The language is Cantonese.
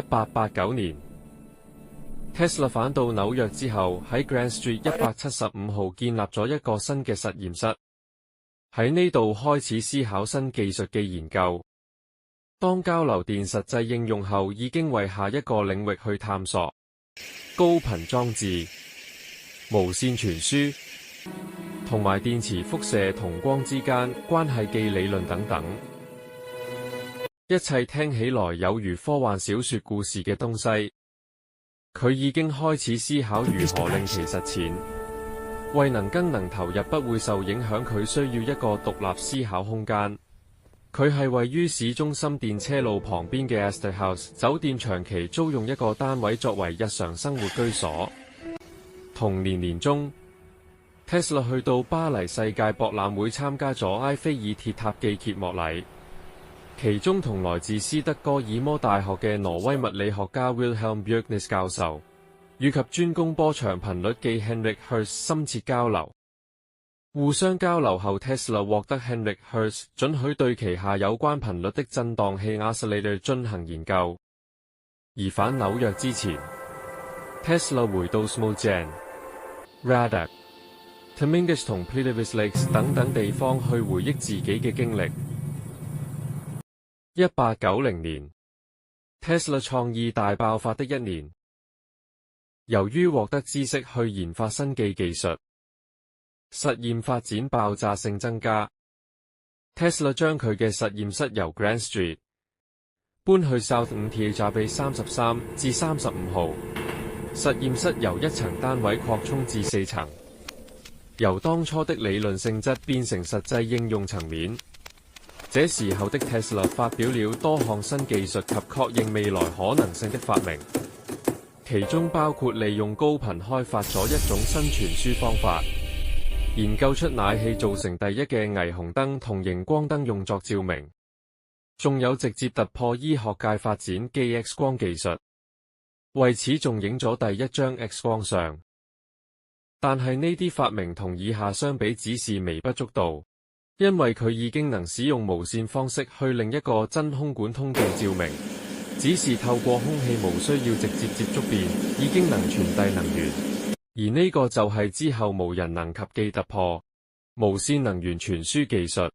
1889年 ，Tesla 返到紐約之後，喺 Grand Street 175號建立咗一個新嘅實驗室，喺呢度開始思考新技術嘅研究。當交流電實際應用後，已經為下一個領域去探索高頻裝置、無線傳輸同埋電磁輻射同光之間關係暨理論等等。一切聽起來有如科幻小說故事嘅東西，佢已經開始思考如何令其實踐。為能更能投入不會受影響，佢需要一個獨立思考空間。佢係位於市中心電車路旁邊嘅 Astor House 酒店，長期租用一個單位作為日常生活居所。同年中，Tesla 去到巴黎世界博覽會參加咗埃菲爾鐵塔暨揭幕禮。其中同來自斯德哥爾摩大學嘅挪威物理學家 Wilhelm Bjerknes 教授，以及專攻波長頻率嘅 Henrik Hertz 深切交流。互相交流後 ，Tesla 獲得 Henrik Hertz 准許對旗下有關頻率的振盪器 oscillator 進行研究。而返紐約之前 ，Tesla 回到 Smolensk、Radek、Timingus 同 Privets Lakes 等等地方去回憶自己嘅經歷。1890年 ，Tesla 創意大爆發的一年。由於獲得知識去研發新技術，實驗發展爆炸性增加。Tesla 將佢嘅實驗室由 Grand Street 搬去 South 5THB 33至35號，實驗室由一層單位擴充至4層，由當初的理論性質變成實際應用層面。這時候的 Tesla 發表了多項新技術及確認未來可能性的發明，其中包括利用高頻開發咗一種新傳輸方法，研究出氖氣造成第一嘅霓虹燈同熒光燈用作照明，仲有直接突破醫學界發展嘅 X 光技術，為此仲影咗第一張 X 光相。但係呢啲發明同以下相比只是微不足道。因為佢已經能使用無線方式去令一個真空管通電照明，只是透過空氣無需要直接接觸電，已經能傳遞能源。而呢個就係之後無人能及嘅突破——無線能源傳輸技術。